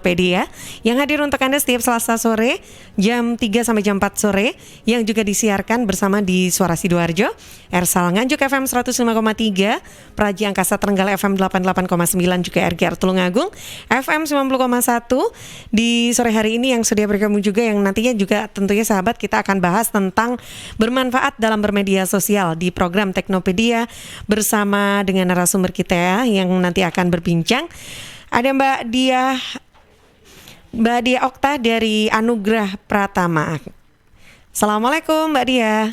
Pedia yang hadir untuk Anda setiap Selasa sore jam 3 sampai jam 4 sore yang juga disiarkan bersama di Suara Sidoarjo, Ersal Nganjuk FM 105,3, Praji Angkasa Trenggalek FM 88,9 juga RGR Tulungagung FM 90,1 di sore hari ini yang sudah bergabung juga yang nantinya juga tentunya sahabat kita akan bahas tentang bermanfaat dalam bermedia sosial di program Teknopedia bersama dengan narasumber kita ya yang nanti akan berbincang. Ada Mbak Dia Okta dari Anugrah Pratama. Assalamualaikum Mbak Dia.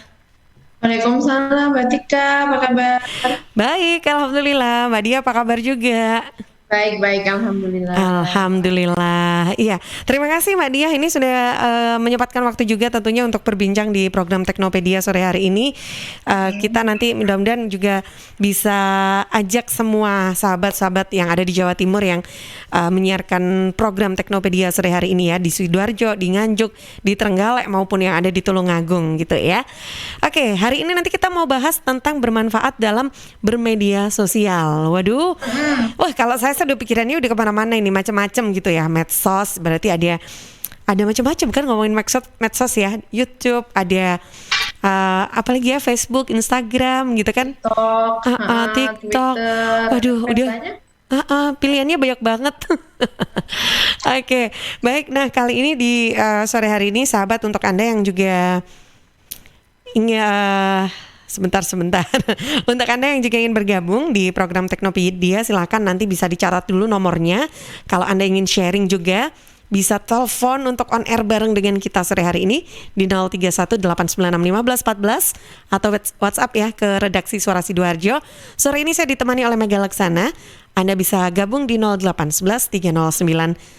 Waalaikumsalam Mbak Tika, apa kabar? Baik, Alhamdulillah. Mbak Dia apa kabar juga? Baik-baik, Alhamdulillah. Alhamdulillah. Iya, terima kasih Mbak Dia. Ini sudah menyempatkan waktu juga tentunya untuk berbincang di program Teknopedia sore hari ini. Kita nanti mudah-mudahan juga bisa ajak semua sahabat-sahabat yang ada di Jawa Timur yang menyiarkan program Teknopedia sore hari ini ya di Sidoarjo, di Nganjuk, di Trenggalek maupun yang ada di Tulungagung gitu ya. Oke, hari ini nanti kita mau bahas tentang bermanfaat dalam bermedia sosial. Waduh, wah kalau saya udah pikirannya udah kemana-mana ini macam-macam gitu ya. Medsos berarti ada macam-macam kan ngomongin medsos ya. YouTube ada apalagi ya Facebook, Instagram gitu kan. TikTok. Twitter, Waduh, udah banyak. pilihannya banyak banget. Oke, baik. Nah kali ini di sore hari ini sahabat untuk Anda yang juga ingin sebentar. Untuk Anda yang juga ingin bergabung di program Teknopedia, silakan nanti bisa dicatat dulu nomornya. Kalau Anda ingin sharing juga, bisa telepon untuk on air bareng dengan kita sore hari ini di 0318961514 atau WhatsApp ya ke redaksi Suara Sidoarjo. Sore ini saya ditemani oleh Mega Laksana. Anda bisa gabung di 0811 309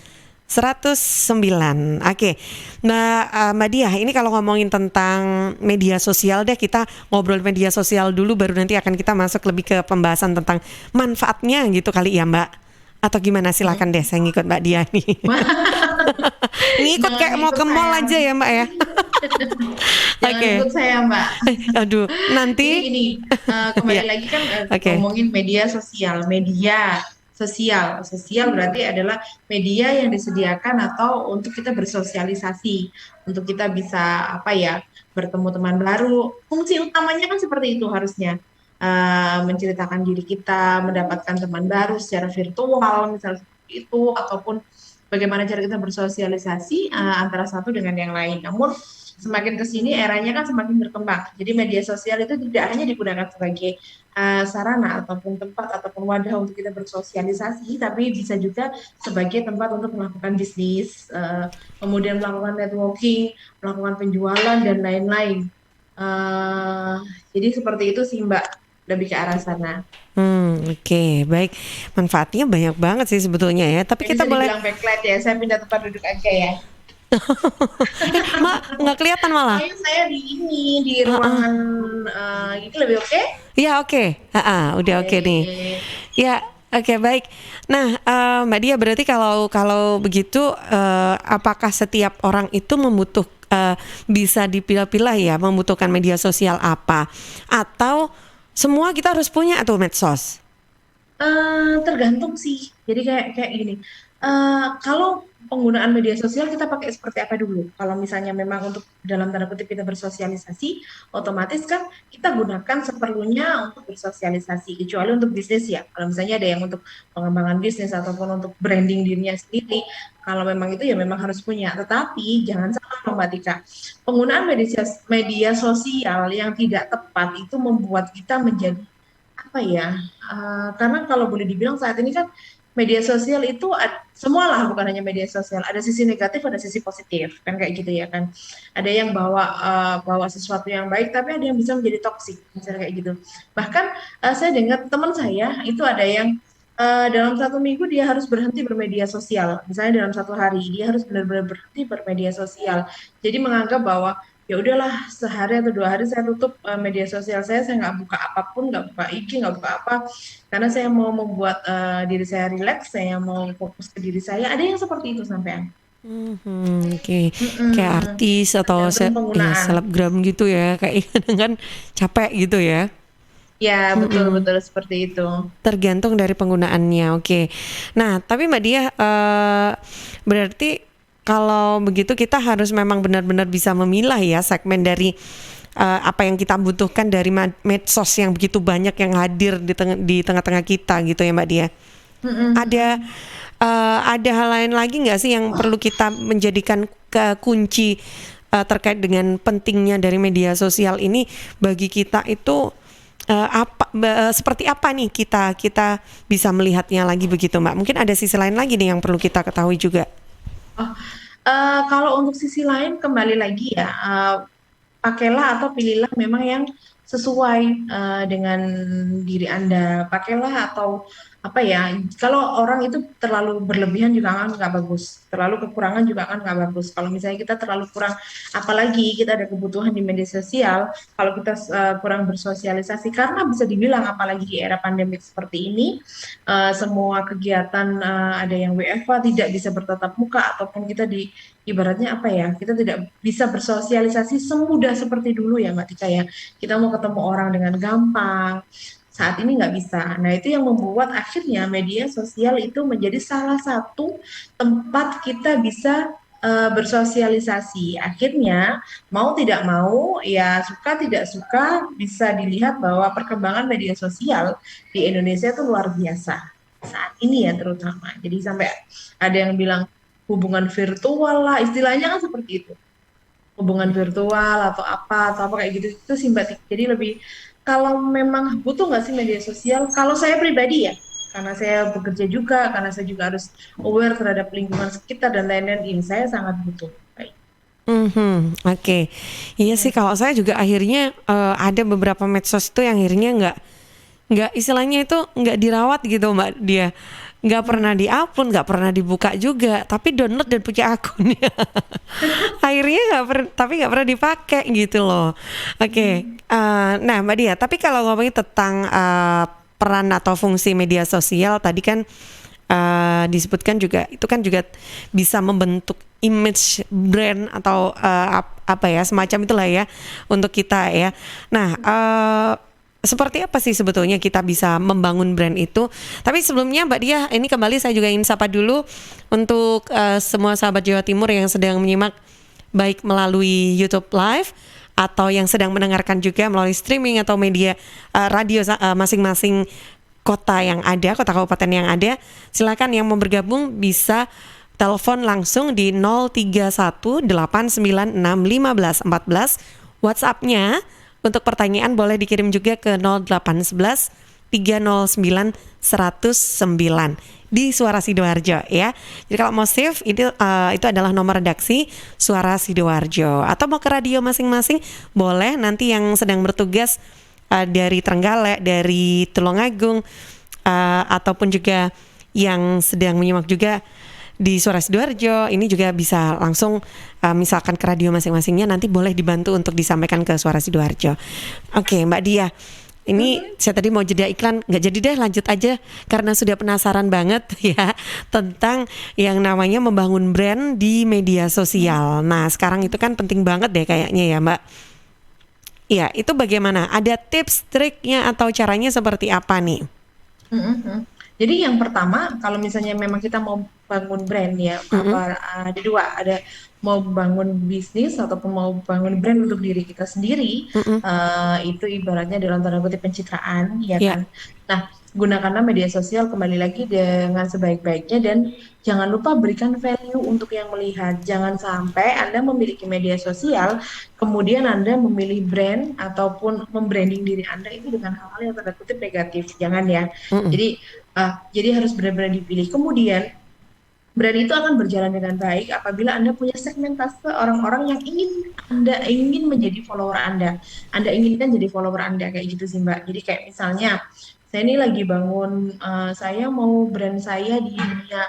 109. Oke. Nah, Mbak Diah, ini kalau ngomongin tentang media sosial deh, kita ngobrol media sosial dulu baru nanti akan kita masuk lebih ke pembahasan tentang manfaatnya gitu kali ya, Mbak. Atau gimana? Silakan deh, saya ngikut Mbak Diah nih. Ngikut kayak mau ke mall aja ya, Mbak ya. Jangan ikut saya Mbak. Aduh, nanti Jadi gini, kembali lagi kan ngomongin media sosial. Sosial berarti adalah media yang disediakan atau untuk kita bersosialisasi, untuk kita bisa bertemu teman baru. Fungsi utamanya kan seperti itu harusnya. Menceritakan diri kita, mendapatkan teman baru secara virtual, misalnya seperti itu, ataupun bagaimana cara kita bersosialisasi antara satu dengan yang lain. Namun semakin kesini eranya kan semakin berkembang. Jadi media sosial itu tidak hanya digunakan sebagai sarana ataupun tempat ataupun wadah untuk kita bersosialisasi, tapi bisa juga sebagai tempat untuk melakukan bisnis, kemudian melakukan networking, melakukan penjualan dan lain-lain. Jadi seperti itu sih Mbak, lebih ke arah sana. Oke, baik. Manfaatnya banyak banget sih sebetulnya ya. Tapi Bisa kita boleh dibilang backlight ya, saya pindah tempat duduk aja ya. nggak kelihatan malah. Saya di ruangan ini lebih oke? Ya oke. Udah oke nih. Ya oke, baik. Nah Mbak Dia berarti kalau begitu apakah setiap orang itu bisa dipilah-pilah ya membutuhkan media sosial apa? Atau semua kita harus punya atau medsos? Tergantung sih. Jadi kayak gini. Kalau penggunaan media sosial kita pakai seperti apa dulu? Kalau misalnya memang untuk dalam tanda kutip kita bersosialisasi, otomatis kan kita gunakan seperlunya untuk bersosialisasi. Kecuali untuk bisnis ya. Kalau misalnya ada yang untuk pengembangan bisnis ataupun untuk branding dirinya sendiri, kalau memang itu ya memang harus punya. Tetapi jangan salah Mbak Tika. Penggunaan media sosial yang tidak tepat itu membuat kita menjadi apa ya? Karena kalau boleh dibilang saat ini kan media sosial itu semualah, bukan hanya media sosial, ada sisi negatif, ada sisi positif, kan kayak gitu ya kan. Ada yang bawa sesuatu yang baik, tapi ada yang bisa menjadi toksik, misalnya kayak gitu. Bahkan saya dengar teman saya itu ada yang dalam 1 minggu dia harus berhenti bermedia sosial. Misalnya dalam 1 hari dia harus benar-benar berhenti bermedia sosial. Jadi menganggap bahwa ya udahlah sehari atau 2 hari saya tutup media sosial saya nggak buka apapun, nggak buka IG, nggak buka apa, karena saya mau membuat diri saya rileks, saya mau fokus ke diri saya. Ada yang seperti itu sampean. Oke. Kayak artis atau Tergantung penggunaan. selebgram gitu ya, kayak kadang kan capek gitu ya. Ya, Mm-mm. betul-betul seperti itu. Tergantung dari penggunaannya. Oke. Nah, tapi Mbak Dia, berarti kalau begitu kita harus memang benar-benar bisa memilah ya segmen dari apa yang kita butuhkan dari medsos yang begitu banyak yang hadir di tengah-tengah kita gitu ya Mbak Dia. Mm-mm. Ada hal lain lagi nggak sih yang perlu kita menjadikan kunci terkait dengan pentingnya dari media sosial ini bagi kita itu seperti apa nih kita kita bisa melihatnya lagi begitu Mbak? Mungkin ada sisi lain lagi nih yang perlu kita ketahui juga. Oh, kalau untuk sisi lain kembali lagi ya, pakailah atau pilihlah memang yang sesuai dengan diri Anda. Pakailah atau apa ya, kalau orang itu terlalu berlebihan juga kan nggak bagus, terlalu kekurangan juga kan nggak bagus. Kalau misalnya kita terlalu kurang, apalagi kita ada kebutuhan di media sosial, kalau kita kurang bersosialisasi, karena bisa dibilang apalagi di era pandemik seperti ini, semua kegiatan ada yang WFH tidak bisa bertatap muka ataupun kita di ibaratnya apa ya, kita tidak bisa bersosialisasi semudah seperti dulu ya Mbak Tika ya. Kita mau ketemu orang dengan gampang, saat ini nggak bisa. Nah itu yang membuat akhirnya media sosial itu menjadi salah satu tempat kita bisa bersosialisasi. Akhirnya mau tidak mau ya suka tidak suka bisa dilihat bahwa perkembangan media sosial di Indonesia itu luar biasa saat ini ya terutama. Jadi sampai ada yang bilang hubungan virtual lah, istilahnya kan seperti itu. Hubungan virtual atau apa kayak gitu itu sih Mbak. Jadi lebih kalau memang butuh nggak sih media sosial? Kalau saya pribadi ya, karena saya bekerja juga, karena saya juga harus aware terhadap lingkungan sekitar dan lain-lain, ini saya sangat butuh. Baik. Mhm, oke. Iya sih kalau saya juga akhirnya ada beberapa medsos itu yang akhirnya nggak istilahnya itu nggak dirawat gitu Mbak Dia. Nggak pernah di-upload, nggak pernah dibuka juga, tapi download dan punya akunnya. Akhirnya tapi nggak pernah dipakai gitu loh. Oke, nah Mbak Dia, tapi kalau ngomongin tentang peran atau fungsi media sosial tadi kan disebutkan juga itu kan juga bisa membentuk image brand atau apa ya semacam itulah ya untuk kita ya. Nah, seperti apa sih sebetulnya kita bisa membangun brand itu? Tapi sebelumnya Mbak Dia, ini kembali saya juga ingin sapa dulu untuk semua sahabat Jawa Timur yang sedang menyimak baik melalui YouTube Live atau yang sedang mendengarkan juga melalui streaming atau media radio masing-masing kota yang ada, kota kabupaten yang ada. Silakan yang mau bergabung bisa telepon langsung di 031896514. WhatsApp-nya untuk pertanyaan boleh dikirim juga ke 0811 309 109 di Suara Sidoarjo ya. Jadi kalau mau save itu adalah nomor redaksi Suara Sidoarjo atau mau ke radio masing-masing boleh nanti yang sedang bertugas dari Trenggalek, dari Tulungagung ataupun juga yang sedang menyimak juga di Suara Sidoarjo ini juga bisa langsung misalkan ke radio masing-masingnya nanti boleh dibantu untuk disampaikan ke Suara Sidoarjo. Oke, Mbak Dia. Ini saya tadi mau jeda iklan, nggak jadi deh lanjut aja karena sudah penasaran banget ya tentang yang namanya membangun brand di media sosial. Nah sekarang itu kan penting banget deh kayaknya ya Mbak. Iya itu bagaimana? Ada tips, triknya atau caranya seperti apa nih? Mhm. Jadi yang pertama, kalau misalnya memang kita mau bangun brand ya, Mm-mm, ada dua, ada mau bangun bisnis ataupun mau bangun brand untuk diri kita sendiri, mm-mm, itu ibaratnya dalam tanda kutip pencitraan, ya ya. kan. Nah, gunakanlah media sosial kembali lagi dengan sebaik-baiknya dan jangan lupa berikan value untuk yang melihat. Jangan sampai Anda memiliki media sosial, kemudian Anda memilih brand ataupun membranding diri Anda itu dengan hal-hal yang tanda kutip negatif. Jangan ya. Mm-mm, Jadi harus benar-benar dipilih. Kemudian brand itu akan berjalan dengan baik apabila Anda punya segmentase orang-orang yang ingin menjadi follower Anda. Anda inginkan jadi follower Anda kayak gitu sih Mbak. Jadi kayak misalnya saya ini lagi bangun, saya mau brand saya di dunia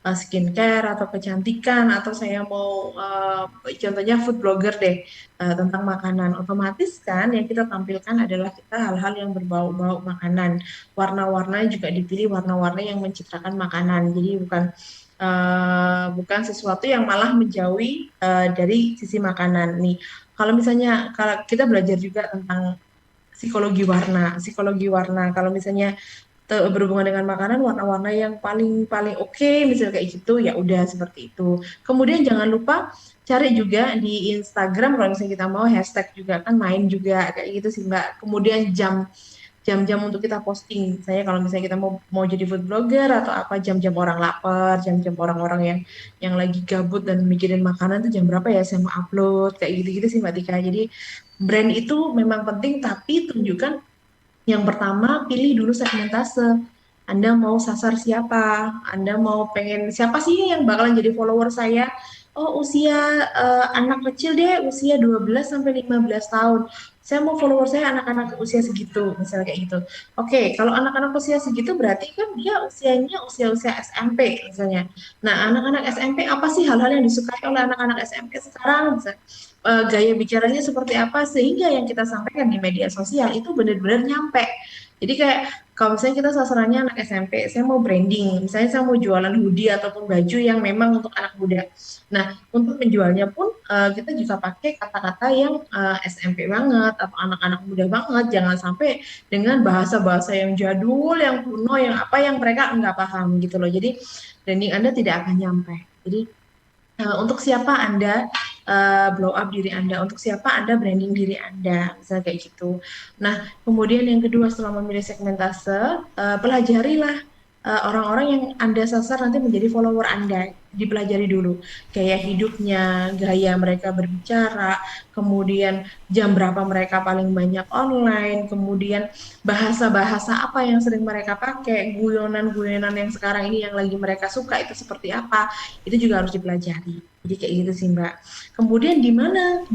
skincare atau kecantikan atau saya mau contohnya food blogger deh tentang makanan. Otomatis kan yang kita tampilkan adalah kita hal-hal yang berbau-bau makanan. Warna-warna juga dipilih warna-warna yang mencitrakan makanan. Jadi bukan sesuatu yang malah menjauhi dari sisi makanan nih. Kalau misalnya kalau kita belajar juga tentang psikologi warna. Kalau misalnya berhubungan dengan makanan, warna-warna yang paling paling oke, misalnya kayak gitu, ya udah seperti itu. Kemudian jangan lupa cari juga di Instagram kalau misalnya kita mau hashtag juga kan main juga kayak gitu sih Mbak. Kemudian jam-jam untuk kita posting. Saya kalau misalnya kita mau mau jadi food blogger atau apa, jam-jam orang lapar, jam-jam orang-orang yang lagi gabut dan mikirin makanan tuh jam berapa ya saya mau upload kayak gitu-gitu sih Mbak Tika. Jadi brand itu memang penting, tapi tunjukkan yang pertama, pilih dulu segmentase. Anda mau sasar siapa? Anda mau pengen siapa sih yang bakalan jadi follower saya? Oh, usia anak kecil deh, usia 12 sampai 15 tahun. Saya mau follower saya anak-anak usia segitu, misalnya kayak gitu. Oke, kalau anak-anak usia segitu berarti kan dia usianya usia-usia SMP misalnya. Nah, anak-anak SMP apa sih hal-hal yang disukai oleh anak-anak SMP sekarang? Gaya bicaranya seperti apa sehingga yang kita sampaikan di media sosial itu benar-benar nyampe. Jadi kayak kalau misalnya kita sasarannya anak SMP, saya mau branding, misalnya saya mau jualan hoodie ataupun baju yang memang untuk anak muda. Nah, untuk menjualnya pun kita juga pakai kata-kata yang SMP banget atau anak-anak muda banget, jangan sampai dengan bahasa-bahasa yang jadul, yang kuno, yang apa yang mereka nggak paham gitu loh. Jadi branding Anda tidak akan nyampe. Jadi untuk siapa Anda blow up diri Anda, untuk siapa Anda branding diri Anda, misalnya kayak gitu. Nah, kemudian yang kedua setelah memilih segmentase, pelajarilah orang-orang yang Anda sasar nanti menjadi follower Anda. Dipelajari dulu gaya hidupnya, gaya mereka berbicara, kemudian jam berapa mereka paling banyak online, kemudian bahasa-bahasa apa yang sering mereka pakai, guyonan-guyonan yang sekarang ini yang lagi mereka suka itu seperti apa, itu juga harus dipelajari. Jadi kayak gitu sih Mbak. Kemudian di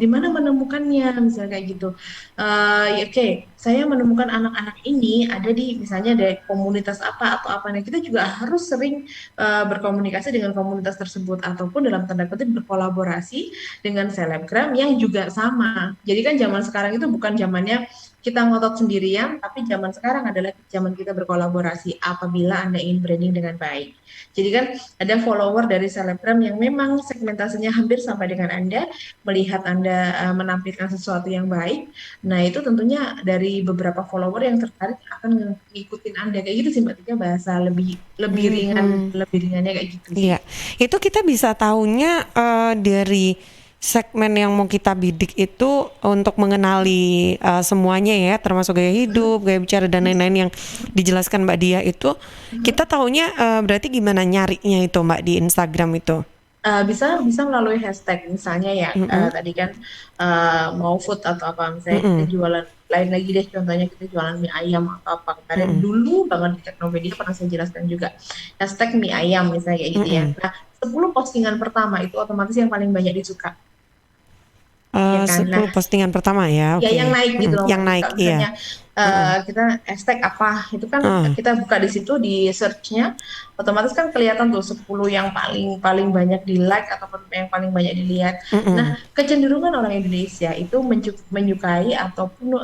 mana menemukannya misalnya kayak gitu. Ya, oke, saya menemukan anak-anak ini ada di misalnya dari komunitas apa atau apa. Nah, kita juga harus sering berkomunikasi dengan komunitas tersebut ataupun dalam tanda kutip berkolaborasi dengan selebgram yang juga sama. Jadi kan zaman sekarang itu bukan zamannya kita ngotot sendirian, tapi zaman sekarang adalah zaman kita berkolaborasi apabila Anda ingin branding dengan baik. Jadi kan ada follower dari selebgram yang memang segmentasinya hampir sama dengan Anda, melihat Anda menampilkan sesuatu yang baik. Nah, itu tentunya dari beberapa follower yang tertarik akan ngikutin Anda kayak gitu sih Mbak Tika, bahasa lebih lebih ringan, Mhm. lebih ringannya kayak gitu sih. Iya, itu kita bisa tahunya dari segmen yang mau kita bidik itu untuk mengenali semuanya ya, termasuk gaya hidup, gaya bicara dan lain-lain yang dijelaskan Mbak Dia itu. Kita tahunya berarti gimana nyarinya itu Mbak di Instagram itu? Bisa bisa melalui hashtag misalnya ya Mm-mm, tadi kan mau food atau apa misalnya kita mm-mm, jualan lain lagi deh contohnya kita jualan mie ayam atau apa kemarin mm-mm, dulu banget di Teknopedia pernah saya jelaskan juga hashtag mie ayam misalnya kayak gitu ya. mm-mm. Nah 10 postingan pertama itu otomatis yang paling banyak disuka ya kan. Nah 10 postingan pertama ya, ya oke. yang naik gitu Mm, loh yang Mbak Tika. naik, iya. Misalnya Mm-mm, kita hashtag apa, itu kan mm, kita buka di situ di search-nya, otomatis kan kelihatan tuh 10 yang paling paling banyak di like ataupun yang paling banyak dilihat. Nah, mm-mm. kecenderungan orang Indonesia itu menyukai ataupun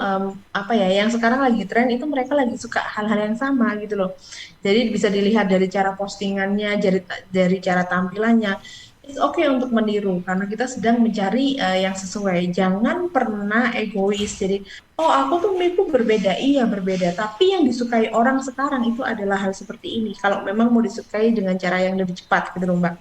apa ya, yang sekarang lagi tren itu mereka lagi suka hal-hal yang sama gitu loh. Jadi bisa dilihat dari cara postingannya, dari cara tampilannya. It's okay untuk meniru karena kita sedang mencari yang sesuai. Jangan pernah egois. Jadi, oh aku tuh miku berbeda, iya berbeda. Tapi yang disukai orang sekarang itu adalah hal seperti ini. Kalau memang mau disukai dengan cara yang lebih cepat, gitu loh Mbak.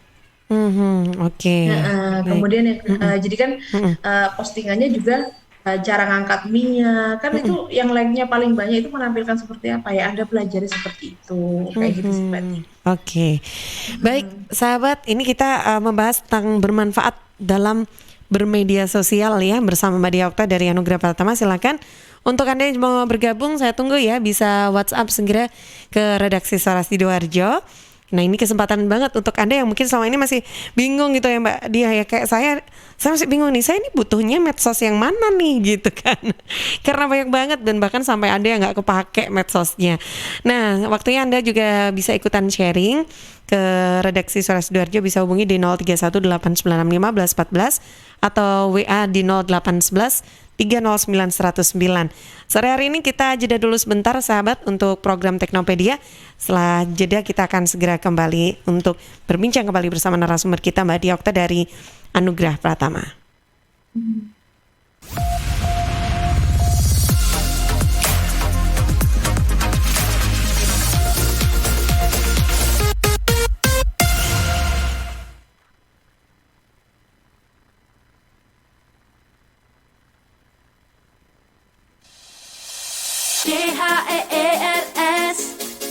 Mhm, oke, baik. Kemudian Mm-mm, jadi kan mm-mm, postingannya juga cara ngangkat mic-nya kan itu mm-mm. yang like-nya paling banyak itu menampilkan seperti apa ya? Anda pelajari seperti itu, kayak gitu sih Mbak. Oke, baik Mm. sahabat, ini kita membahas tentang bermanfaat dalam bermedia sosial ya bersama Mbak Dia Okta dari Anugerah Pratama. Silakan untuk Anda yang mau bergabung, saya tunggu ya, bisa WhatsApp segera ke redaksi Suara Sidoarjo. Nah ini kesempatan banget untuk Anda yang mungkin selama ini masih bingung gitu ya Mbak Dia ya, kayak saya masih bingung nih, saya ini butuhnya medsos yang mana nih gitu kan. Karena banyak banget dan bahkan sampai Anda yang nggak kepake medsosnya. Nah waktunya Anda juga bisa ikutan sharing ke redaksi Suara Sidoarjo, bisa hubungi di 0318961514 atau WA di 0811 309 109. Sore hari ini kita jeda dulu sebentar sahabat untuk program Teknopedia. Setelah jeda kita akan segera kembali untuk berbincang kembali bersama narasumber kita Mbak Dia Okta dari Anugerah Pratama.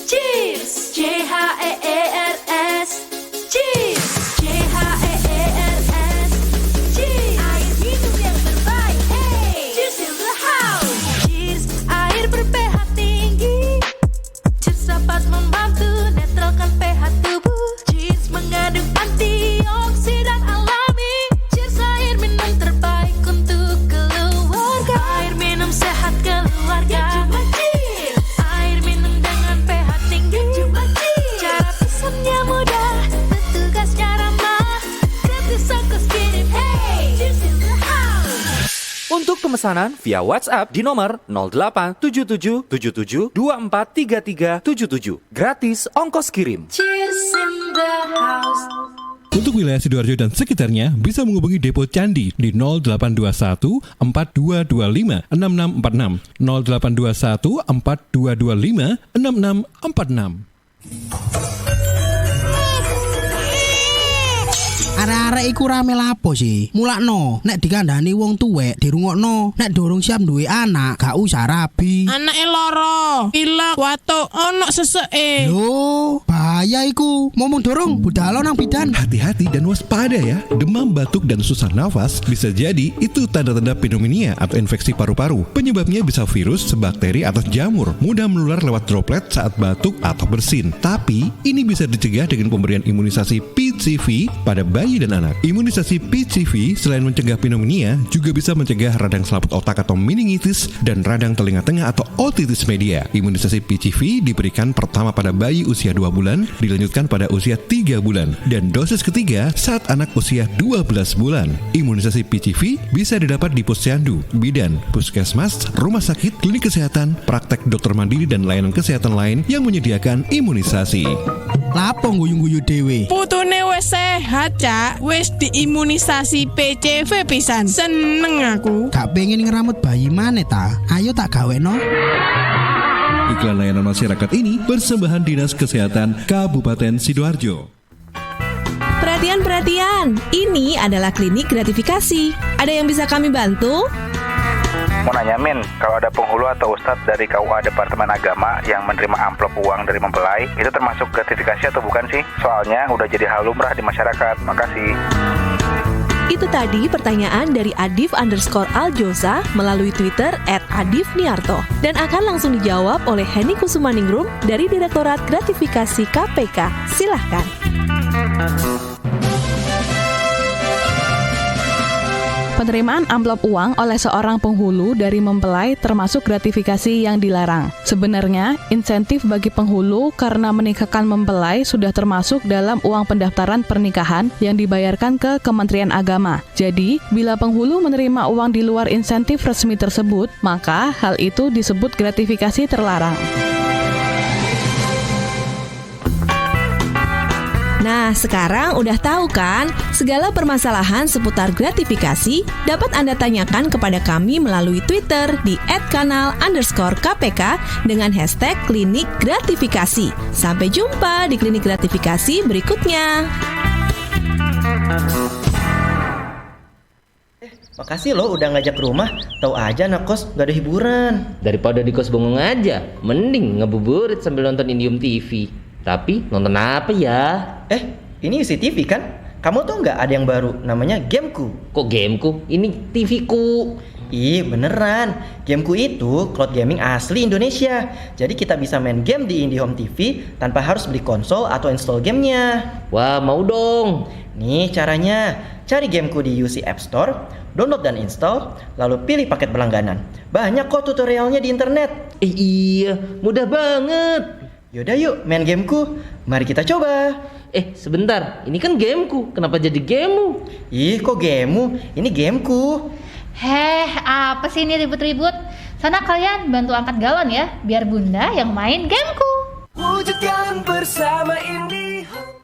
Cheers, cheers, Cheers, cheers, cheers. Air minum yang terbaik, hey. Cheers in the house. Cheers, air ber-pH tinggi. Cheers dapat membantu netralkan pH tubuh. Cheers mengandung antioksidan alami. Cheers air minum terbaik untuk keluarga. Air minum sehat keluarga. Cuma cheers. Air minum dengan pH tinggi. Cuma cheers. Cara pesannya mudah, petugasnya ramah. Gratis ongkos kirim, hey. Cheers in the house. Untuk pemesanan via WhatsApp di nomor 087777243377. Gratis ongkos kirim. Cheers in the house. Untuk wilayah Sidoarjo dan sekitarnya bisa menghubungi Depo Candi di 0821 4225 6646 0821 4225 6646. Arek-arek iku rame lapo sih? Mulakno, nek dikandani wong tuwek dirungokno, nek durung siap duwe anak, gak usah rabi. Anake loro, pilek, watuk, ono seseke. Loh, bahaya iku. Ngomong dorong, budalo nang bidan. Hati-hati dan waspada ya. Demam, batuk, dan susah nafas bisa jadi itu tanda-tanda pneumonia atau infeksi paru-paru. Penyebabnya bisa virus, bakteri, atau jamur. Mudah menular lewat droplet saat batuk atau bersin. Tapi, ini bisa dicegah dengan pemberian imunisasi PCV pada bayi dan anak. Imunisasi PCV selain mencegah pneumonia, juga bisa mencegah radang selaput otak atau meningitis dan radang telinga tengah atau otitis media. Imunisasi PCV diberikan pertama pada bayi usia 2 bulan, dilanjutkan pada usia 3 bulan, dan dosis ketiga saat anak usia 12 bulan. Imunisasi PCV bisa didapat di posyandu, bidan, puskesmas, rumah sakit, klinik kesehatan, praktek dokter mandiri, dan layanan kesehatan lain yang menyediakan imunisasi. Lapo guyu-guyu dewe. Putune wis sehat, Cak. Wis diimunisasi PCV pisan. Seneng aku. Gak pengen ngeramut bayi maneh ta? Ayo tak gaweno. Iklan layanan masyarakat ini persembahan Dinas Kesehatan Kabupaten Sidoarjo. Perhatian, ini adalah klinik gratifikasi. Ada yang bisa kami bantu? Mau nanya Min, kalau ada penghulu atau ustadz dari KUA Departemen Agama yang menerima amplop uang dari mempelai, itu termasuk gratifikasi atau bukan sih? Soalnya udah jadi hal lumrah di masyarakat. Makasih. Itu tadi pertanyaan dari Adif_Aljosa melalui Twitter @adifniarto dan akan langsung dijawab oleh Henny Kusumaningrum dari Direktorat Gratifikasi KPK. Silahkan. Penerimaan amplop uang oleh seorang penghulu dari mempelai termasuk gratifikasi yang dilarang. Sebenarnya, insentif bagi penghulu karena menikahkan mempelai sudah termasuk dalam uang pendaftaran pernikahan yang dibayarkan ke Kementerian Agama. Jadi, bila penghulu menerima uang di luar insentif resmi tersebut, maka hal itu disebut gratifikasi terlarang. Nah, sekarang udah tahu kan? Segala permasalahan seputar gratifikasi dapat Anda tanyakan kepada kami melalui Twitter di @kanal_KPK dengan hashtag klinik gratifikasi. Sampai jumpa di klinik gratifikasi berikutnya. Makasih lo udah ngajak ke rumah. Tahu aja anak kos gak ada hiburan. Daripada di kos bengong aja, mending ngebuburit sambil nonton Indium TV. Tapi nonton apa ya? Ini UCTV kan? Kamu tuh nggak ada yang baru, namanya Gameku. Kok Gameku? Ini TV-ku. Ih beneran, Gameku itu cloud gaming asli Indonesia. Jadi kita bisa main game di IndiHome TV tanpa harus beli konsol atau install gamenya. Wah mau dong. Nih caranya, cari Gameku di UC App Store, download dan install, lalu pilih paket berlangganan. Banyak kok tutorialnya di internet. Iya, mudah banget. Yaudah yuk main Gameku, mari kita coba. Sebentar, ini kan Gameku, kenapa jadi gamemu? Ih kok gamemu, ini Gameku. Apa sih ini ribut-ribut? Sana kalian bantu angkat galon ya, biar bunda yang main Gameku. Wujudkan bersama IndiHome.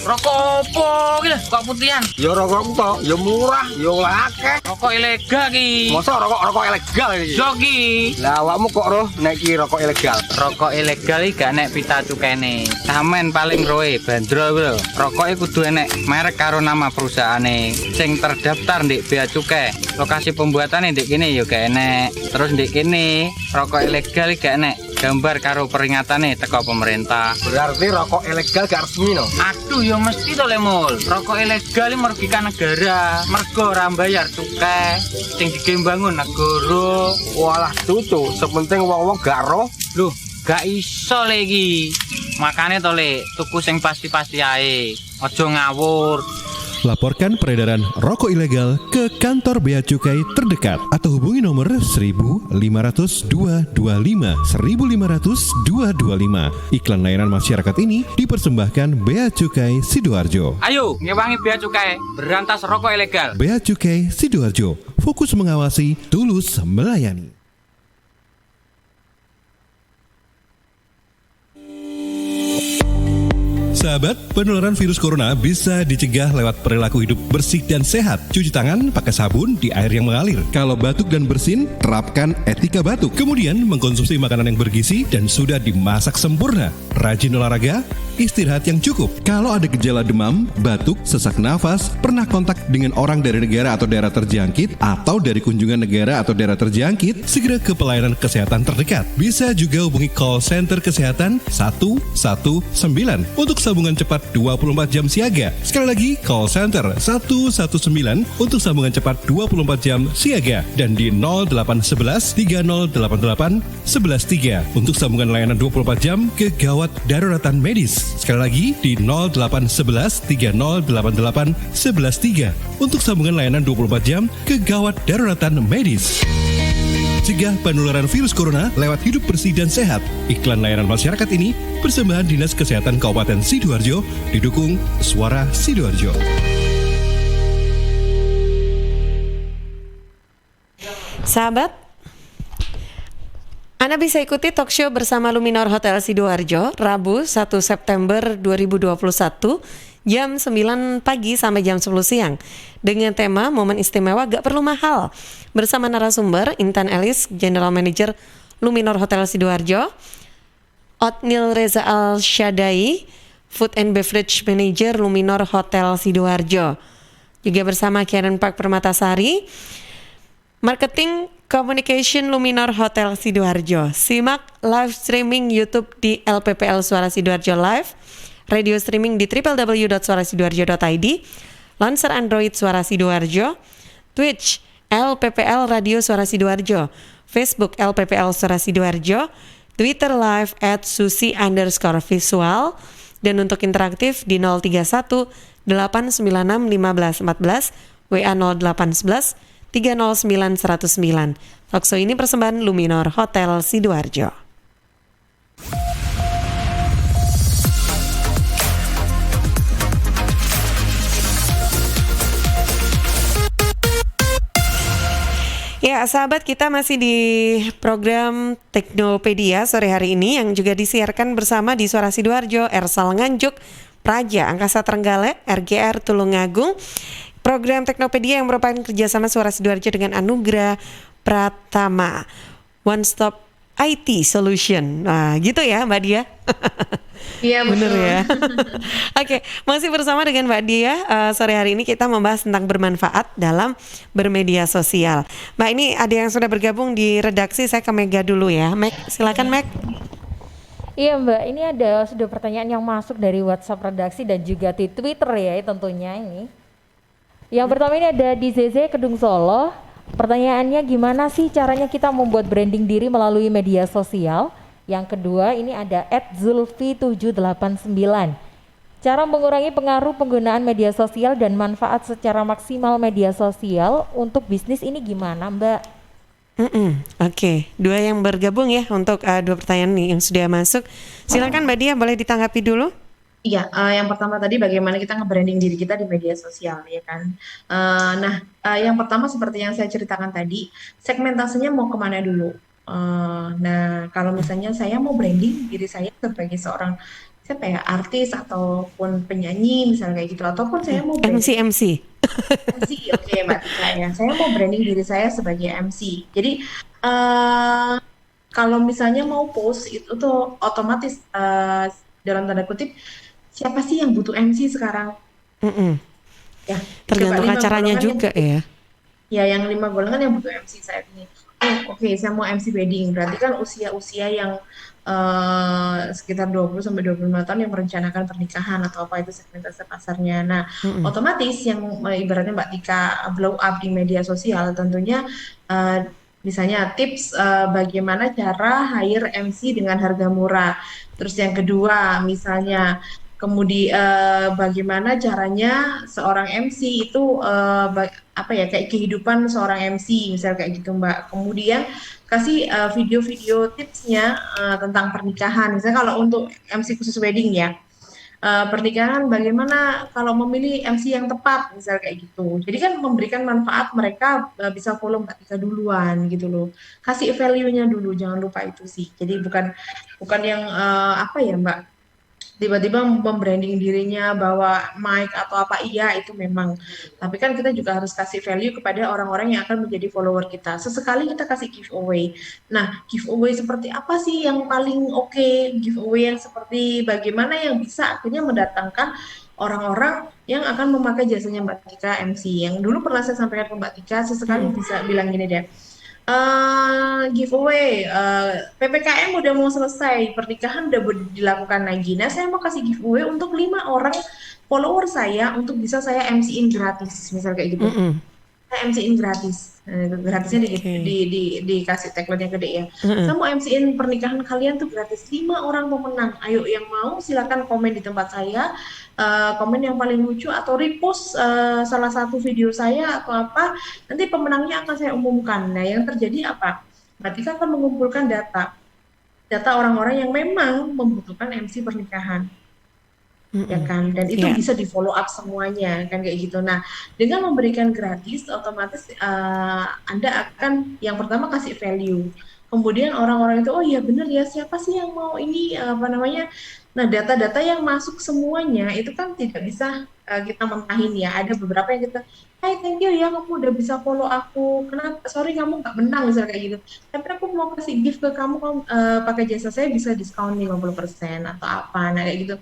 Rokok opo gitu, kok putihan? Ya rokok kok, ya murah, ya akeh. Rokok ilegal ki. Masa rokok ilegal iki? Joki. Lah awakmu kok roh nek iki rokok ilegal? rokok ilegal iki gak nek pita cukene. Sampeyan paling roe bandrol lho. Rokoke kudu enek merek karo nama perusahaane sing terdaftar ndek bea cukai. Lokasi pembuatane ndek kene ya gak enek. Terus ndek kene rokok ilegal iki gak enek gambar karo peringatane teko pemerintah. Berarti rokok ilegal gak resmi no? Aduh ya mesti to Lemul. Rokok ilegal merugikan negara. Mergo ora bayar cukai sing digembangun negara. Walah tutu, sepenting wong-wong gak roh. Loh, gak iso lagi. Makane to Le, tuku sing pasti-pasti ae. Aja ngawur. Laporkan peredaran rokok ilegal ke kantor Bea Cukai terdekat atau hubungi nomor 1.500 225 1.500 225. Iklan layanan masyarakat ini dipersembahkan Bea Cukai Sidoarjo. Ayo, ngewangi Bea Cukai, berantas rokok ilegal. Bea Cukai Sidoarjo, fokus mengawasi, tulus melayani. Sahabat, penularan virus corona bisa dicegah lewat perilaku hidup bersih dan sehat. Cuci tangan pakai sabun di air yang mengalir. Kalau batuk dan bersin, terapkan etika batuk. Kemudian mengkonsumsi makanan yang bergizi dan sudah dimasak sempurna. Rajin olahraga, istirahat yang cukup. Kalau ada gejala demam, batuk, sesak nafas, pernah kontak dengan orang dari negara atau daerah terjangkit, atau dari kunjungan negara atau daerah terjangkit, segera ke pelayanan kesehatan terdekat. Bisa juga hubungi call center kesehatan 119 untuk sambungan cepat 24 jam siaga. Sekali lagi, call center 119 untuk sambungan cepat 24 jam siaga. Dan di 0811 3088 113 untuk sambungan layanan 24 jam kegawat daruratan medis. Sekali lagi, di 0811 3088 113 untuk sambungan layanan 24 jam kegawat daruratan medis. Cegah penularan virus corona lewat hidup bersih dan sehat. Iklan layanan masyarakat ini persembahan Dinas Kesehatan Kabupaten Sidoarjo didukung Suara Sidoarjo. Sahabat, Anda bisa ikuti talk show bersama Luminor Hotel Sidoarjo Rabu 1 September 2021 jam 9 pagi sampai jam 10 siang dengan tema Momen Istimewa Gak Perlu Mahal bersama narasumber Intan Elis, General Manager Luminor Hotel Sidoarjo, Otnil Reza Al-Syadai, Food and Beverage Manager Luminor Hotel Sidoarjo, juga bersama Karen Park Permatasari, Marketing Communication Luminor Hotel Sidoarjo. Simak live streaming YouTube di LPPL Suara Sidoarjo Live, radio streaming di www.suarasidoarjo.id, launcher Android Suara Sidoarjo, Twitch LPPL Radio Suara Sidoarjo, Facebook LPPL Suara Sidoarjo, Twitter live @susi_visual, dan untuk interaktif di 031 896 1514, WA 0811 309 109. Talkshow ini persembahan Luminor Hotel Sidoarjo. Ya, sahabat, kita masih di program Teknopedia sore hari ini yang juga disiarkan bersama di Suara Sidoarjo, Ersal Nganjuk, Praja, Angkasa Trenggalek, RGR Tulungagung. Program Teknopedia yang merupakan kerjasama Suara Sidoarjo dengan Anugrah Pratama, One Stop IT Solution. Nah, gitu ya Mbak Dia? Iya, betul. Bener ya. Oke, masih bersama dengan Mbak Dia. Sore hari ini kita membahas tentang bermanfaat dalam bermedia sosial. Mbak, ini ada yang sudah bergabung di redaksi. Saya ke Mega dulu ya. Meg, silakan Meg. Iya Mbak, ini ada sudah pertanyaan yang masuk dari WhatsApp redaksi dan juga di Twitter ya tentunya ini. Yang pertama ini ada di ZZ Kedung Solo. Pertanyaannya, gimana sih caranya kita membuat branding diri melalui media sosial? Yang kedua ini ada @zulfi789. Cara mengurangi pengaruh penggunaan media sosial dan manfaat secara maksimal media sosial untuk bisnis ini gimana Mbak? Oke, dua yang bergabung ya untuk dua pertanyaan nih yang sudah masuk. Silakan Mbak Dia, boleh ditanggapi dulu? Iya, yang pertama tadi bagaimana kita nge-branding diri kita di media sosial, ya kan. Yang pertama seperti yang saya ceritakan tadi, segmentasinya mau kemana dulu. Nah, kalau misalnya saya mau branding diri saya sebagai seorang artis ataupun penyanyi misalnya kayak gitu, ataupun saya mau MC. Oke, Mbak Tika ya. Saya mau branding diri saya sebagai MC. Jadi kalau misalnya mau post itu tuh otomatis dalam tanda kutip siapa sih yang butuh MC sekarang? Ya, Tergantung coba 5 acaranya golongan juga ya. Ya, yang 5 golongan yang butuh MC saat ini. Oh, oke, saya mau MC wedding. Berarti kan usia-usia yang sekitar 20 sampai 25 tahun yang merencanakan pernikahan atau apa itu segmentasi pasarnya. Nah, otomatis yang ibaratnya Mbak Tika blow up di media sosial tentunya misalnya tips bagaimana cara hire MC dengan harga murah. Terus yang kedua, misalnya bagaimana caranya seorang MC itu apa ya kayak kehidupan seorang MC misal kayak gitu Mbak. Kemudian kasih video-video tipsnya tentang pernikahan. Misalnya kalau untuk MC khusus wedding ya. Pernikahan bagaimana kalau memilih MC yang tepat misal kayak gitu. Jadi kan memberikan manfaat mereka bisa follow Mbak Tika duluan gitu loh. Kasih value-nya dulu, jangan lupa itu sih. Jadi bukan yang apa ya Mbak tiba-tiba membranding dirinya bahwa mic atau apa iya itu memang, tapi kan kita juga harus kasih value kepada orang-orang yang akan menjadi follower kita. Sesekali kita kasih giveaway. Nah, giveaway seperti apa sih yang paling oke? Giveaway yang seperti bagaimana yang bisa akhirnya mendatangkan orang-orang yang akan memakai jasanya Mbak Tika MC. Yang dulu pernah saya sampaikan ke Mbak Tika, sesekali bisa bilang gini deh, giveaway PPKM udah mau selesai, pernikahan udah dilakukan lagi. Nah, saya mau kasih giveaway untuk 5 orang follower saya untuk bisa saya MC-in gratis, misal kayak gitu. Saya MC-in gratis. Gratisnya dikasih tagline yang gede ya. Saya mau MC-in pernikahan kalian tuh gratis, 5 orang pemenang. Ayo yang mau silakan komen di tempat saya, komen yang paling lucu atau repost salah satu video saya atau apa, nanti pemenangnya akan saya umumkan. Nah, yang terjadi apa? Berarti kan akan mengumpulkan data orang-orang yang memang membutuhkan MC pernikahan. Ya kan, dan itu bisa di follow up semuanya kan kayak gitu. Nah, dengan memberikan gratis otomatis Anda akan yang pertama kasih value, kemudian orang-orang itu oh iya bener ya, siapa sih yang mau ini apa namanya. Nah, data-data yang masuk semuanya itu kan tidak bisa kita mentahin ya. Ada beberapa yang kita, hai thank you ya kamu udah bisa follow aku, kenapa sorry kamu nggak menang misalnya kayak gitu, tapi aku mau kasih gift ke kamu pakai jasa saya bisa diskon 50% atau apa. Nah kayak gitu.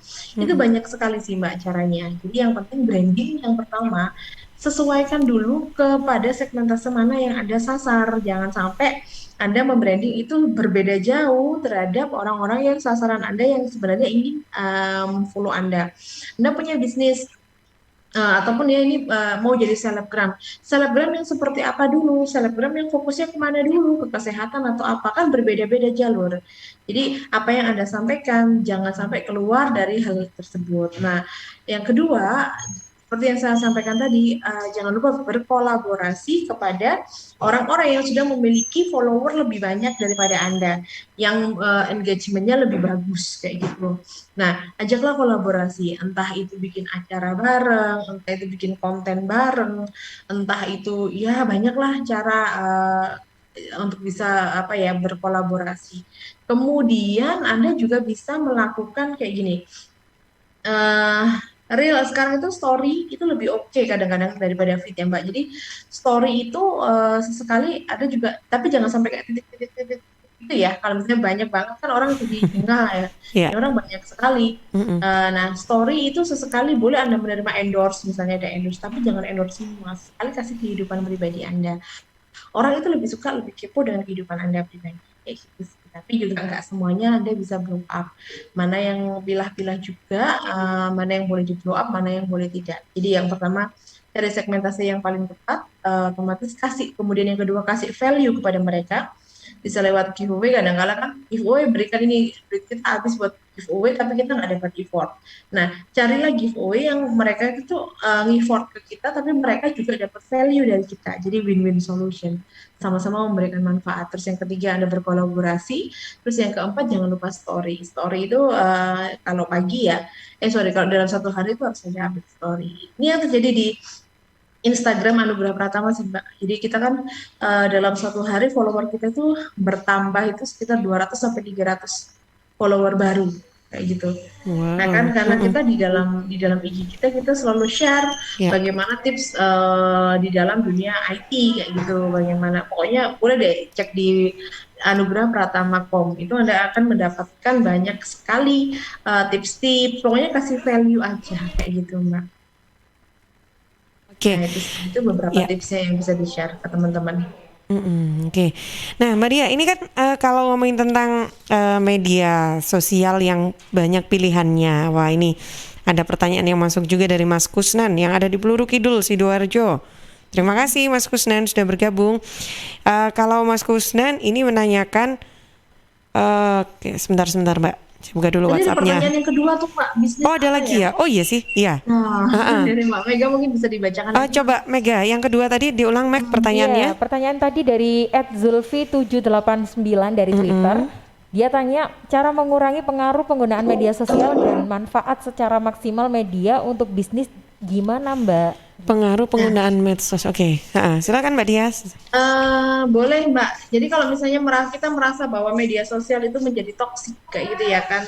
Itu banyak sekali sih Mbak caranya. Jadi yang penting branding yang pertama, sesuaikan dulu kepada segmentasi mana yang Anda sasar. Jangan sampai Anda membranding itu berbeda jauh terhadap orang-orang yang sasaran Anda yang sebenarnya ingin follow Anda. Anda punya bisnis ataupun ya ini mau jadi selebgram yang seperti apa dulu, selebgram yang fokusnya kemana dulu, ke kesehatan atau apa, kan berbeda-beda jalur. Jadi apa yang Anda sampaikan jangan sampai keluar dari hal tersebut. Nah, yang kedua seperti yang saya sampaikan tadi, jangan lupa berkolaborasi kepada orang-orang yang sudah memiliki follower lebih banyak daripada Anda, yang engagementnya lebih bagus kayak gitu. Nah, ajaklah kolaborasi, entah itu bikin acara bareng, entah itu bikin konten bareng, entah itu ya banyaklah cara untuk bisa apa ya berkolaborasi. Kemudian Anda juga bisa melakukan kayak gini. Real sekarang itu story itu lebih oke kadang-kadang daripada feed ya Mbak. Jadi story itu sesekali ada juga, tapi jangan sampai kayak titik-titik itu ya. Kalau misalnya banyak banget kan orang jadi enggak ya. Orang banyak sekali. Nah story itu sesekali boleh Anda menerima endorse, misalnya ada endorse, tapi jangan endorse semua. Sekali kasih kehidupan pribadi Anda. Orang itu lebih suka, lebih kepo dengan kehidupan Anda pribadi. Kayak gitu. Tapi juga nggak semuanya Anda bisa blow up. Mana yang pilah-pilah juga, mana yang boleh di blow up, mana yang boleh tidak. Jadi yang pertama cari segmentasi yang paling tepat, otomatis kasih. Kemudian yang kedua kasih value kepada mereka. Bisa lewat giveaway, kadang-kadang kan giveaway berikan ini, kita habis buat giveaway tapi kita nggak dapat effort. Nah, carilah giveaway yang mereka itu nge-effort ke kita tapi mereka juga dapat value dari kita. Jadi win-win solution. Sama-sama memberikan manfaat. Terus yang ketiga Anda berkolaborasi. Terus yang keempat jangan lupa story. Story itu kalau pagi ya, kalau dalam satu hari itu harus ada update story. Ini yang terjadi di Instagram Anugerah Pratama sih Mbak. Jadi kita kan dalam satu hari follower kita tuh bertambah itu sekitar 200 sampai 300 follower baru. kayak gitu. Wow. Nah kan karena kita di dalam IG kita selalu share Ya. bagaimana tips di dalam dunia IT kayak gitu, bagaimana pokoknya boleh deh cek di Anugerah Pratama.com, itu Anda akan mendapatkan banyak sekali tips-tips, pokoknya kasih value aja kayak gitu Mbak. Oke. Nah, itu beberapa tipsnya yang bisa di-share ke teman-teman. Oke. Nah, Mbak Dia, ini kan kalau ngomongin tentang media sosial yang banyak pilihannya, wah ini ada pertanyaan yang masuk juga dari Mas Kusnan yang ada di Peluru Kidul, Sidoarjo. Terima kasih Mas Kusnan sudah bergabung. Kalau Mas Kusnan ini menanyakan, oke, sebentar Mbak. Saya buka dulu Tadi ada WhatsApp-nya. pertanyaan yang kedua tuh Pak, bisnis Oh, ada apa lagi ya? Oh iya sih, iya. Nah, dari Mbak Mega mungkin bisa dibacakan. Coba Mega, yang kedua tadi diulang Meg pertanyaannya. Iya, pertanyaan tadi dari @zulfi789 dari Twitter. Dia tanya cara mengurangi pengaruh penggunaan media sosial dan manfaat secara maksimal media untuk bisnis gimana Mbak? Pengaruh penggunaan medsos. Oke. Silakan Mbak Dia. Boleh Mbak. Jadi kalau misalnya kita merasa bahwa media sosial itu menjadi toksik kayak gitu ya kan,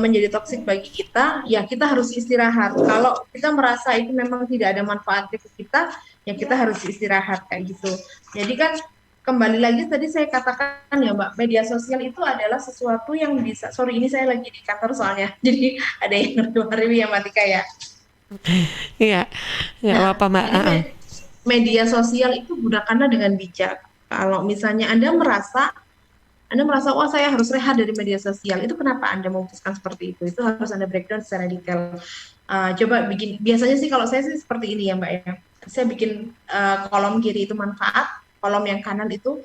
menjadi toksik bagi kita, ya kita harus istirahat. Kalau kita merasa itu memang tidak ada manfaatnya ke kita, ya kita harus istirahat kayak gitu. Jadi kan kembali lagi tadi saya katakan ya Mbak, media sosial itu adalah sesuatu yang bisa. Sorry, ini saya lagi di kantor soalnya, jadi ada yang review ya Mbak Tika ya. Iya, nggak apa-apa Mbak. Media sosial itu gunakanlah dengan bijak. Kalau misalnya Anda merasa wah saya harus rehat dari media sosial, itu kenapa Anda memutuskan seperti itu? Itu harus Anda breakdown secara detail. Coba bikin, biasanya sih kalau saya sih seperti ini ya Mbak ya. Saya bikin kolom kiri itu manfaat, kolom yang kanan itu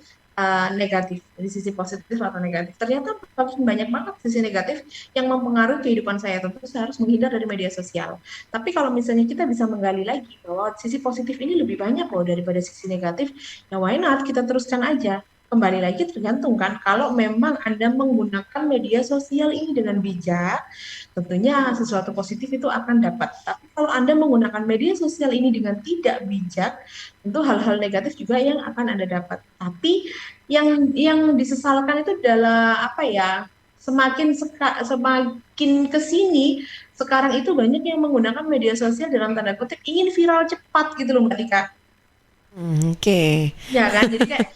negatif, dari sisi positif atau negatif. Ternyata banyak banget sisi negatif yang mempengaruhi kehidupan saya. Tentu saya harus menghindar dari media sosial. Tapi kalau misalnya kita bisa menggali lagi bahwa sisi positif ini lebih banyak loh daripada sisi negatif, ya why not, kita teruskan aja. Kembali lagi tergantung kan, kalau memang Anda menggunakan media sosial ini dengan bijak, tentunya sesuatu positif itu akan dapat. Tapi kalau Anda menggunakan media sosial ini dengan tidak bijak, tentu hal-hal negatif juga yang akan Anda dapat. Tapi yang disesalkan itu adalah apa ya? Semakin kesini sekarang itu banyak yang menggunakan media sosial dalam tanda kutip ingin viral cepat gitu loh Mbak Tika. Oke. Ya kan, jadi kayak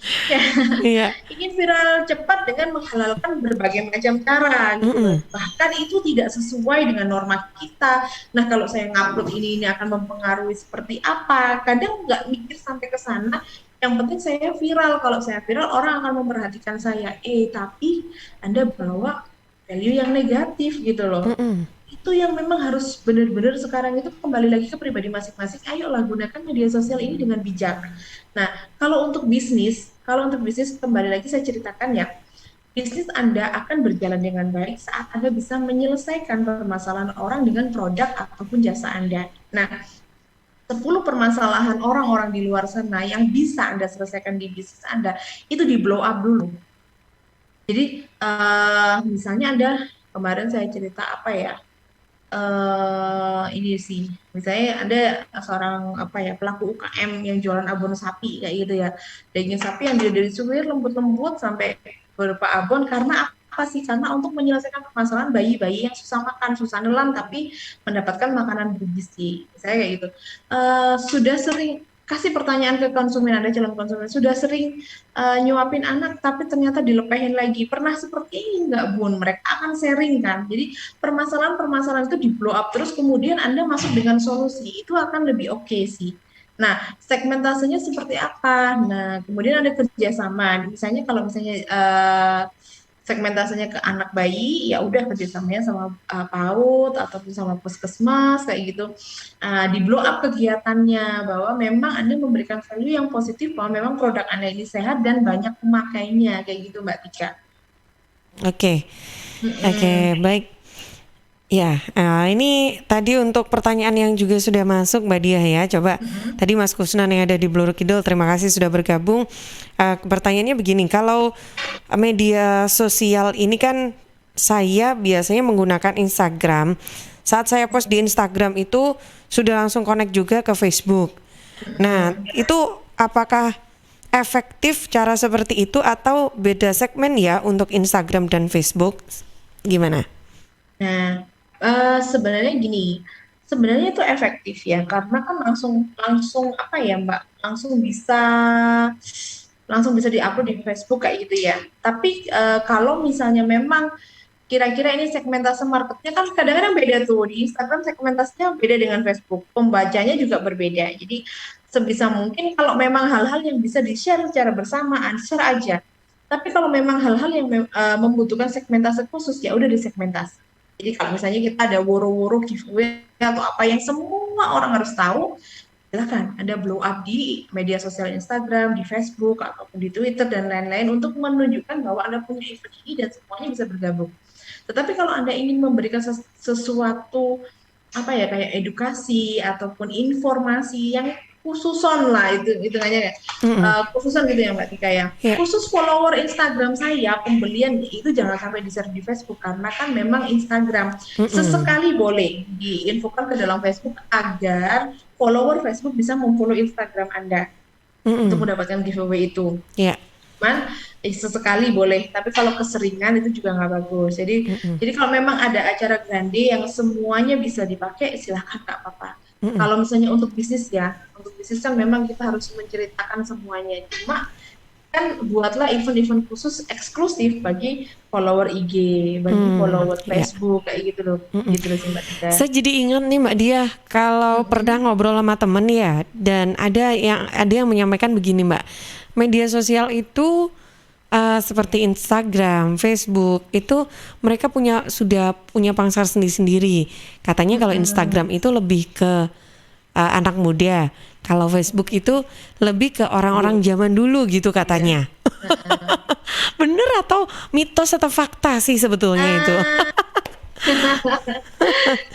Iya. ingin viral cepat dengan menghalalkan berbagai macam cara gitu. Bahkan itu tidak sesuai dengan norma kita. Nah kalau saya ngupload ini akan mempengaruhi seperti apa, kadang nggak mikir sampai ke sana. Yang penting saya viral. Kalau saya viral orang akan memperhatikan saya. Tapi Anda bawa value yang negatif gitu loh. Itu yang memang harus benar-benar sekarang itu kembali lagi ke pribadi masing-masing. Ayolah gunakan media sosial ini dengan bijak. Nah, kalau untuk bisnis kembali lagi saya ceritakan ya, bisnis Anda akan berjalan dengan baik saat Anda bisa menyelesaikan permasalahan orang dengan produk ataupun jasa Anda. Nah, 10 permasalahan orang-orang di luar sana yang bisa Anda selesaikan di bisnis Anda, itu di blow up dulu. Jadi, misalnya Anda, kemarin saya cerita apa ya, ini sih, misalnya ada seorang pelaku UKM yang jualan abon sapi kayak gitu ya, daging sapi yang dari suwir lembut-lembut sampai berupa abon. Karena apa sih? Karena untuk menyelesaikan permasalahan bayi-bayi yang susah makan, susah nelan tapi mendapatkan makanan bergizi, misalnya kayak gitu. Sudah sering kasih pertanyaan ke konsumen Anda, calon konsumen, sudah sering nyuapin anak tapi ternyata dilepehin lagi. Pernah seperti ini nggak Bun? Mereka akan sharing kan. Jadi permasalahan-permasalahan itu di blow up terus, kemudian Anda masuk dengan solusi, itu akan lebih oke sih. Nah, segmentasenya seperti apa? Nah, kemudian ada kerjasama. Misalnya kalau misalnya segmentasenya ke anak bayi, ya udah kerjasamanya sama PAUD ataupun sama puskesmas kayak gitu. Di blow up kegiatannya bahwa memang Anda memberikan value yang positif bahwa memang produk Anda ini sehat dan banyak pemakainya kayak gitu Mbak Tika. Oke, baik. Ya, ini tadi untuk pertanyaan yang juga sudah masuk Mbak Dia ya. Coba tadi Mas Kusnan yang ada di Blur Kidul, terima kasih sudah bergabung. Pertanyaannya begini, kalau media sosial ini kan saya biasanya menggunakan Instagram. Saat saya post di Instagram itu sudah langsung connect juga ke Facebook. Nah, itu apakah efektif cara seperti itu atau beda segmen ya untuk Instagram dan Facebook? Gimana? Nah, sebenarnya gini, sebenarnya itu efektif ya, karena kan langsung langsung apa ya Mbak, langsung bisa diupload di Facebook kayak gitu ya. Tapi kalau misalnya memang kira-kira ini segmentasi marketnya kan kadang-kadang beda tuh, di Instagram segmentasinya beda dengan Facebook, pembacanya juga berbeda. Jadi sebisa mungkin kalau memang hal-hal yang bisa di-share secara bersamaan, share aja. Tapi kalau memang hal-hal yang membutuhkan segmentasi khusus, ya udah disegmentasi. Jadi kalau misalnya kita ada woro-woro giveaway atau apa yang semua orang harus tahu, silakan ada blow up di media sosial Instagram, di Facebook, ataupun di Twitter dan lain-lain untuk menunjukkan bahwa Anda punya event ini dan semuanya bisa bergabung. Tetapi kalau Anda ingin memberikan sesuatu apa ya, kayak edukasi ataupun informasi yang khususon lah, itu hitungannya ya, khususan gitu ya Mbak Tika ya. Khusus follower Instagram saya, pembelian itu jangan sampai di-share di Facebook, karena kan memang Instagram sesekali boleh diinfokan ke dalam Facebook agar follower Facebook bisa memfollow Instagram Anda untuk mendapatkan giveaway itu. Cuman sesekali boleh, tapi kalau keseringan itu juga nggak bagus. Jadi kalau memang ada acara grande yang semuanya bisa dipakai, silahkan, nggak apa-apa. Kalau misalnya untuk bisnis ya, untuk bisnis kan memang kita harus menceritakan semuanya. Cuma kan buatlah event-event khusus eksklusif bagi follower IG, bagi follower Facebook, kayak gitu loh. Gitu loh sih Mbak Tika. Saya jadi ingat nih Mbak Dia, kalau pernah ngobrol sama temen ya, dan ada yang menyampaikan begini Mbak, media sosial itu seperti Instagram, Facebook itu mereka sudah punya pangsar sendiri-sendiri. Katanya kalau Instagram itu lebih ke anak muda, kalau Facebook itu lebih ke orang-orang zaman dulu gitu katanya. Bener atau mitos atau fakta sih sebetulnya itu?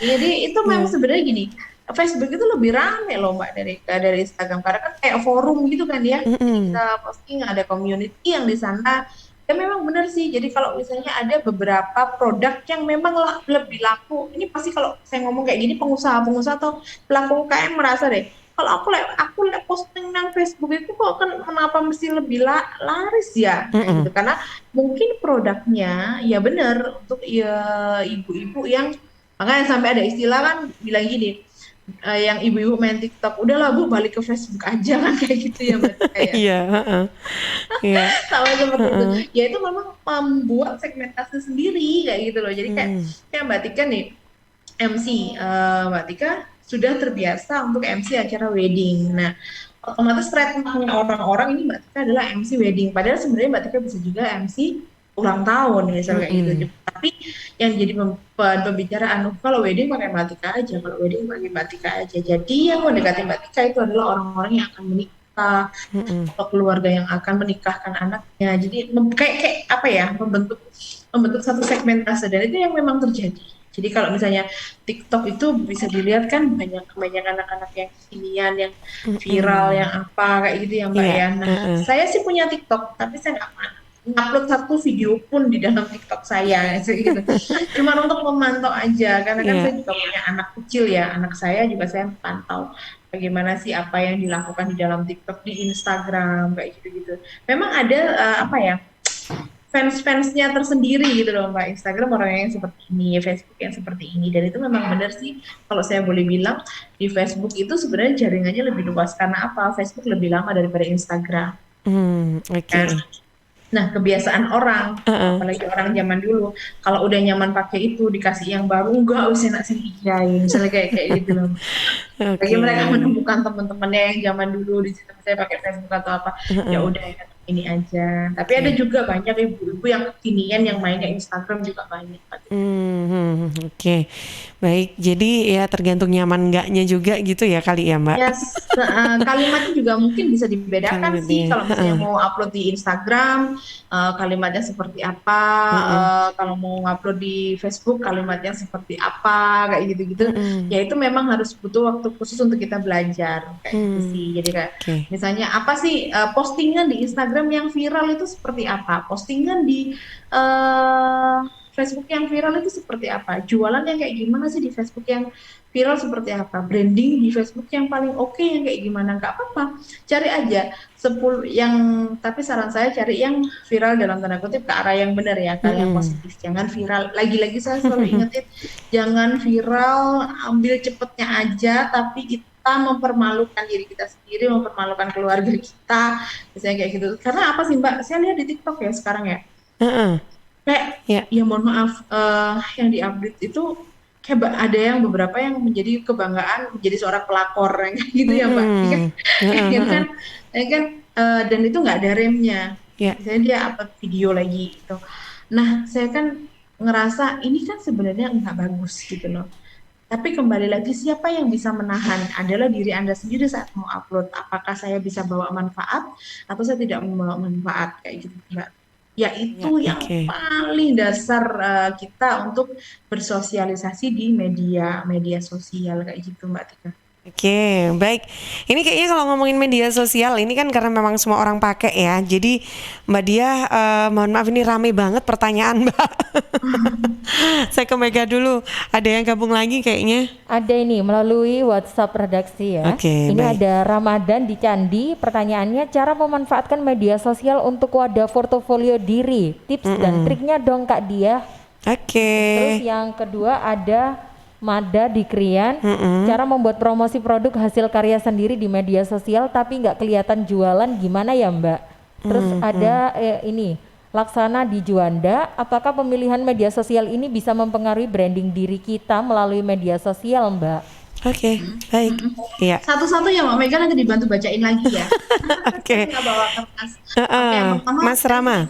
Jadi itu memang sebenarnya gini, Facebook itu lebih rame loh Mbak dari Instagram, karena kan kayak forum gitu kan ya. Kita posting, ada community yang di sana. Ya memang benar sih. Jadi kalau misalnya ada beberapa produk yang memang lebih laku, ini pasti kalau saya ngomong kayak gini pengusaha-pengusaha atau pelaku UKM merasa deh, kalau aku posting nang Facebook itu kok kan kenapa mesti lebih laris ya? Gitu. Karena mungkin produknya ya benar untuk ya ibu-ibu yang, makanya sampai ada istilah kan bilang gini, yang ibu-ibu main TikTok, udahlah Bu balik ke Facebook aja kan, kayak gitu ya Mbak Tika ya. Iya. Sama seperti itu. Ya itu memang membuat segmentasi sendiri kayak gitu loh. Jadi kayak Mbak Tika nih MC, Mbak Tika sudah terbiasa untuk MC acara wedding. Nah, otomatis trademarknya orang-orang ini Mbak Tika adalah MC wedding. Padahal sebenarnya Mbak Tika bisa juga MC ulang tahun misalnya kayak gitu. Tapi yang jadi pembicaraan, kalau wedding pakai Mbak Tika aja, kalau wedding pakai Mbak Tika aja. Jadi yang mendekati Mbak Tika itu adalah orang-orang yang akan menikah, atau keluarga yang akan menikahkan anaknya. Jadi kayak apa ya, membentuk satu segmentasi, dan itu yang memang terjadi. Jadi kalau misalnya TikTok itu bisa dilihat kan banyak anak-anak yang kekinian, yang viral, yang apa kayak gitu ya Mbak ya. Nah, saya sih punya TikTok, tapi saya nggak upload satu video pun di dalam TikTok saya gitu. Cuma untuk memantau aja, karena kan saya juga punya anak kecil ya, anak saya juga saya pantau bagaimana sih apa yang dilakukan di dalam TikTok, di Instagram kayak gitu-gitu. Memang ada apa ya, fans-fansnya tersendiri gitu loh Mbak. Instagram orang yang seperti ini, Facebook yang seperti ini, dan itu memang benar sih kalau saya boleh bilang, di Facebook itu sebenarnya jaringannya lebih luas. Karena apa? Facebook lebih lama daripada Instagram. Nah, kebiasaan orang, apalagi orang zaman dulu, kalau udah nyaman pakai itu, dikasih yang baru, enggak usah nak sendiri, misalnya kayak gitu loh. Bagi mereka menemukan teman-temannya yang zaman dulu, di situ saya pakai Facebook atau apa, ya udah ini aja. Tapi ada juga banyak ibu-ibu yang kekinian yang mainnya Instagram juga banyak. Oke. Baik, jadi ya tergantung nyaman enggaknya juga gitu ya kali ya Mbak. Kalimatnya juga mungkin bisa dibedakan sih. Kalau misalnya mau upload di Instagram, kalimatnya seperti apa, kalau mau upload di Facebook, kalimatnya seperti apa, kayak gitu-gitu. Ya itu memang harus butuh waktu khusus untuk kita belajar kayak gitu sih. Jadi kayak misalnya apa sih postingan di Instagram yang viral itu seperti apa, postingan di Facebook yang viral itu seperti apa? Jualan yang kayak gimana sih di Facebook yang viral seperti apa? Branding di Facebook yang paling oke yang kayak gimana? Nggak apa-apa, cari aja 10 yang, tapi saran saya cari yang viral dalam tanda kutip ke arah yang benar ya, ke arah yang positif. Jangan viral, lagi-lagi saya selalu ingetin, jangan viral ambil cepetnya aja, tapi kita mempermalukan diri kita sendiri, mempermalukan keluarga kita, misalnya kayak gitu. Karena apa sih Mbak? Saya lihat di TikTok ya sekarang ya. Kayak ya mohon maaf, yang di-update itu kayak ada yang beberapa yang menjadi kebanggaan menjadi seorang pelakor yang kayak gitu ya Mbak. kan dan itu nggak ada remnya. Misalnya dia upload video lagi gitu. Nah, saya kan ngerasa ini kan sebenarnya nggak bagus gitu loh. Tapi kembali lagi, siapa yang bisa menahan adalah diri Anda sendiri saat mau upload. Apakah saya bisa bawa manfaat atau saya tidak membawa manfaat kayak gitu Mbak. Ya itu yang paling dasar kita untuk bersosialisasi di media sosial kayak gitu Mbak Tika. Oke, baik. Ini kayaknya kalau ngomongin media sosial ini kan karena memang semua orang pakai ya. Jadi Mbak Diah, mohon maaf ini rame banget pertanyaan Mbak. Saya ke Mega dulu. Ada yang gabung lagi kayaknya? Ada ini melalui WhatsApp redaksi ya. Ini baik. Ada Ramadan di Candi. Pertanyaannya, cara memanfaatkan media sosial untuk wadah portofolio diri. Tips dan triknya dong Kak Diah. Terus yang kedua ada Mada di Krian, cara membuat promosi produk hasil karya sendiri di media sosial tapi nggak kelihatan jualan gimana ya Mbak? Terus ada ini Laksana di Juanda, apakah pemilihan media sosial ini bisa mempengaruhi branding diri kita melalui media sosial Mbak? Baik. Iya. Satu-satu ya Mbak Mega, nanti dibantu bacain lagi ya. Nggak bawa kertas. Mas Rama.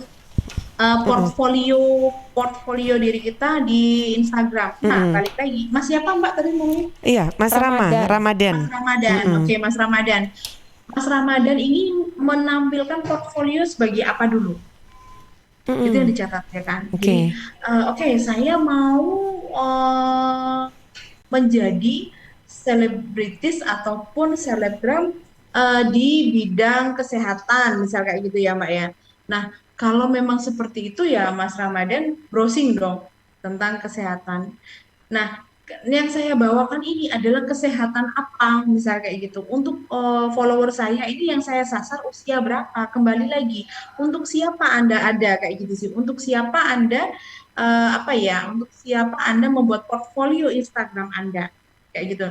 Portfolio diri kita di Instagram. Nah, balik lagi. Mas siapa Mbak tadi ngomongnya? Iya, Mas Ramadan. Mas Ramadan. Oke, Mas Ramadan. Mas Ramadan ini menampilkan portfolio sebagai apa dulu? Itu yang dicatat ya kan. Jadi, saya mau menjadi selebritis ataupun selebgram di bidang kesehatan, misal kayak gitu ya Mbak ya. Nah, kalau memang seperti itu ya Mas Ramadan browsing dong tentang kesehatan. Nah, yang saya bawakan ini adalah kesehatan apa, misal kayak gitu. Untuk follower saya ini yang saya sasar usia berapa, kembali lagi. Untuk siapa Anda ada kayak gitu sih. Untuk siapa Anda untuk siapa Anda membuat portfolio Instagram Anda kayak gitu.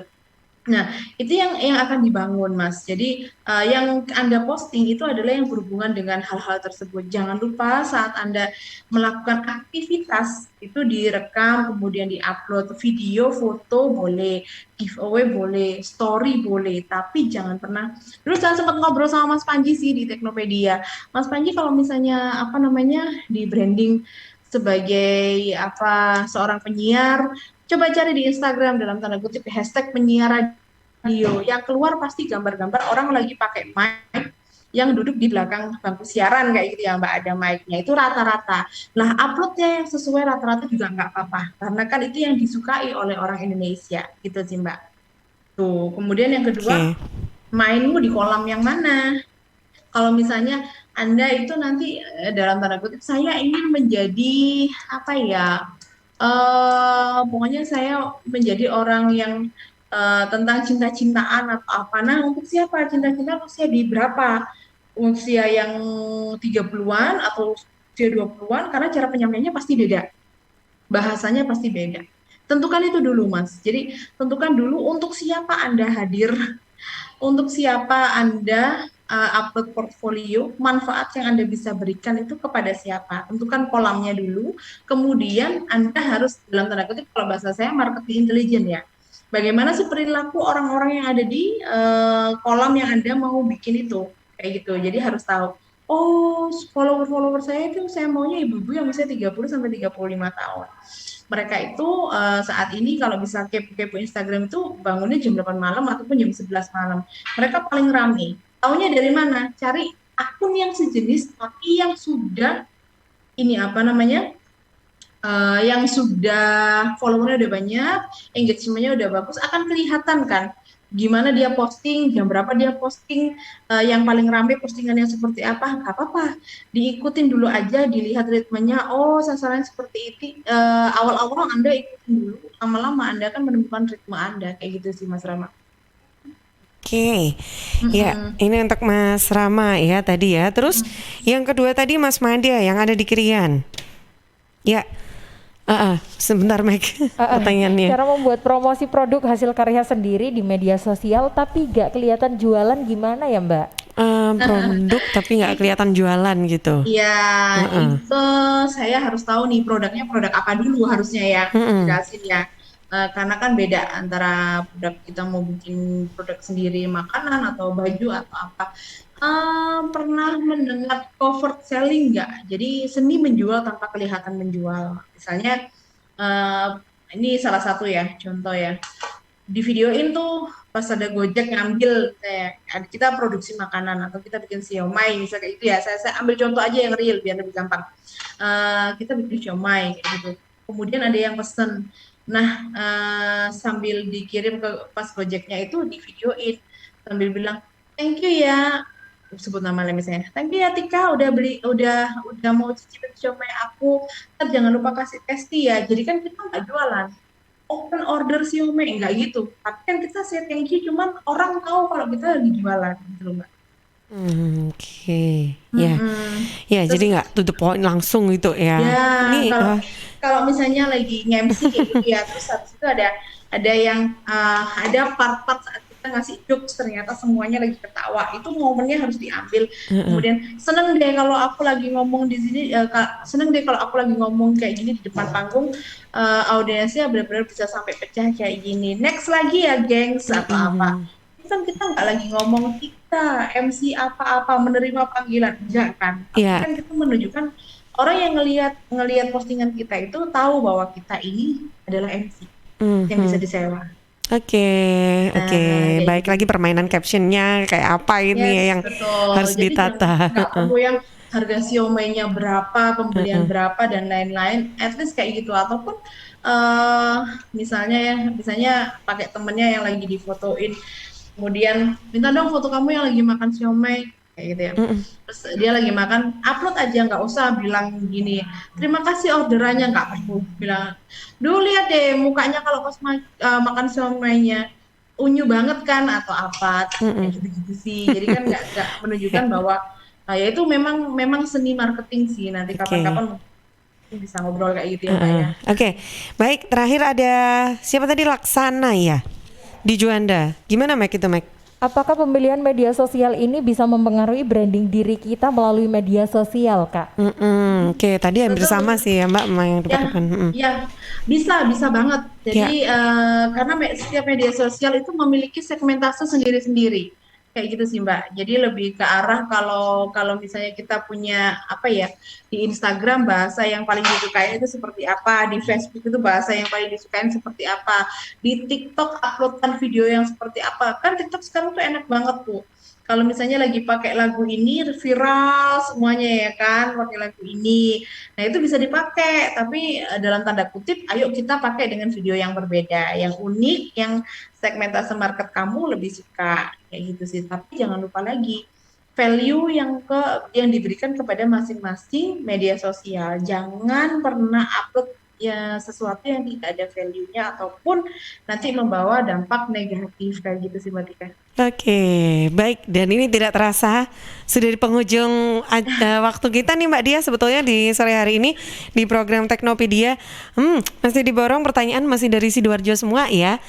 Nah, itu yang akan dibangun, Mas. Jadi, yang Anda posting itu adalah yang berhubungan dengan hal-hal tersebut. Jangan lupa saat Anda melakukan aktivitas, itu direkam, kemudian di-upload video, foto boleh, giveaway boleh, story boleh, tapi jangan pernah. Dulu saya sempat ngobrol sama Mas Panji sih di Teknopedia. Mas Panji kalau misalnya, di branding sebagai seorang penyiar, coba cari di Instagram dalam tanda kutip hashtag penyiar radio, yang keluar pasti gambar-gambar orang lagi pakai mic yang duduk di belakang bangku siaran kayak gitu ya Mbak, ada mic-nya, itu rata-rata. Nah, uploadnya yang sesuai rata-rata juga nggak apa-apa, karena kan itu yang disukai oleh orang Indonesia gitu sih Mbak. Tuh, kemudian yang kedua, mainmu di kolam yang mana? Kalau misalnya Anda itu nanti dalam tanda kutip saya ingin menjadi pokoknya saya menjadi orang yang tentang cinta-cintaan atau apa. Nah, untuk siapa cinta-cintaan usia di berapa? Usia yang 30-an atau usia 20-an, karena cara penyampaiannya pasti beda. Bahasanya pasti beda. Tentukan itu dulu, Mas. Jadi, tentukan dulu untuk siapa Anda hadir, untuk siapa Anda upload portfolio, manfaat yang Anda bisa berikan itu kepada siapa. Tentukan kolamnya dulu, kemudian Anda harus, dalam tanda kutip kalau bahasa saya, marketing intelligent ya. Bagaimana sih perilaku orang-orang yang ada di kolam yang Anda mau bikin itu, kayak gitu. Jadi harus tahu, follower saya itu saya maunya ibu-ibu yang usia 30-35 tahun. Mereka itu saat ini kalau bisa kepo-kepo Instagram itu bangunnya jam 8 malam ataupun jam 11 malam. Mereka paling ramai. Taunya dari mana? Cari akun yang sejenis tapi yang sudah yang sudah followernya udah banyak, engagementnya udah bagus, akan kelihatan kan gimana dia posting, jam berapa dia posting, yang paling rame postingannya seperti apa, nggak apa-apa, diikutin dulu aja, dilihat ritmenya, oh sasaran seperti itu, awal-awal Anda ikutin dulu, lama-lama Anda akan menemukan ritme Anda, kayak gitu sih Mas Rama. Oke, ya ini untuk Mas Rama ya tadi ya. Terus yang kedua tadi Mas Madia yang ada di Krian. Ya, sebentar Meg, pertanyaannya. Cara membuat promosi produk hasil karya sendiri di media sosial tapi gak kelihatan jualan gimana ya Mbak? Produk tapi nggak kelihatan jualan gitu. Iya, itu saya harus tahu nih produknya produk apa dulu harusnya ya, jelasin ya. Karena kan beda antara produk kita mau bikin produk sendiri makanan atau baju atau apa. Pernah mendengar covert selling nggak? Jadi seni menjual tanpa kelihatan menjual. Misalnya ini salah satu ya contoh ya. Di videoin tuh pas ada Gojek ngambil kita produksi makanan atau kita bikin siomay misalnya kayak itu ya. Saya ambil contoh aja yang real biar lebih gampang. Kita bikin siomay kayak gitu. Kemudian ada yang pesen. Nah, sambil dikirim ke pas Gojeknya itu di videoin sambil bilang thank you ya, sebut namanya misalnya, thank you ya Tika udah mau cicipin siomay aku, jangan lupa kasih testi ya. Jadi kan kita nggak jualan open order siomay, nggak gitu, tapi kan kita say thank you, cuman orang tahu kalau kita lagi jualan gitu loh Mbak. Oke, ya jadi nggak to the point langsung gitu ya. Ini kalau misalnya lagi nge-MC kayak gitu ya, terus habis itu ada yang ada part-part saat kita ngasih jokes ternyata semuanya lagi ketawa, itu momennya harus diambil. Kemudian seneng deh kalau aku lagi ngomong di sini, seneng deh kalau aku lagi ngomong kayak gini di depan panggung, audiensnya benar-benar bisa sampai pecah kayak gini. Next lagi ya gengs apa-apa. Kan kita nggak lagi ngomong kita MC apa-apa menerima panggilan, enggak kan? Kan kita menunjukkan orang yang ngelihat postingan kita itu tahu bahwa kita ini adalah MC yang bisa disewa. Oke. Baik lagi permainan captionnya kayak apa ini ya yang harus ditata. Nggak perlu yang harga siomaynya berapa, pembelian berapa dan lain-lain. At least kayak gitu, ataupun misalnya pakai temennya yang lagi difotoin. Kemudian minta dong foto kamu yang lagi makan siomay kayak gitu ya. Terus dia lagi makan, upload aja, nggak usah bilang gini, terima kasih orderannya, nggak perlu bilang. Dulu lihat deh mukanya kalau pas makan siomaynya unyu banget kan atau apa, kayak gitu-gitu sih. Jadi kan nggak menunjukkan bahwa ya itu memang seni marketing sih. Nanti kapan-kapan bisa ngobrol kayak gitu ya Mbak ya. Oke, baik, terakhir ada siapa tadi, Laksana ya di Juanda. Gimana Mek itu Mek? Apakah pemilihan media sosial ini bisa mempengaruhi branding diri kita melalui media sosial, Kak? Oke, tadi hampir sama sih ya Mbak yang depan. Ya, bisa banget. Jadi karena setiap media sosial itu memiliki segmentasi sendiri-sendiri. Kayak gitu sih Mbak. Jadi lebih ke arah kalau misalnya kita punya apa ya, di Instagram bahasa yang paling disukai itu seperti apa, di Facebook itu bahasa yang paling disukai seperti apa, di TikTok uploadkan video yang seperti apa. Kan TikTok sekarang tuh enak banget tuh. Kalau misalnya lagi pakai lagu ini viral semuanya ya kan, pakai lagu ini. Nah, itu bisa dipakai, tapi dalam tanda kutip ayo kita pakai dengan video yang berbeda, yang unik, yang segmentasi market kamu lebih suka kayak gitu sih. Tapi jangan lupa lagi value yang diberikan kepada masing-masing media sosial. Jangan pernah upload ya sesuatu yang tidak ada value-nya ataupun nanti membawa dampak negatif kayak gitu sih Mbak Tika. Oke, baik, dan ini tidak terasa sudah di penghujung waktu kita nih Mbak Dia sebetulnya di sore hari ini di program Teknopedia. Masih diborong pertanyaan masih dari Sidoarjo semua ya.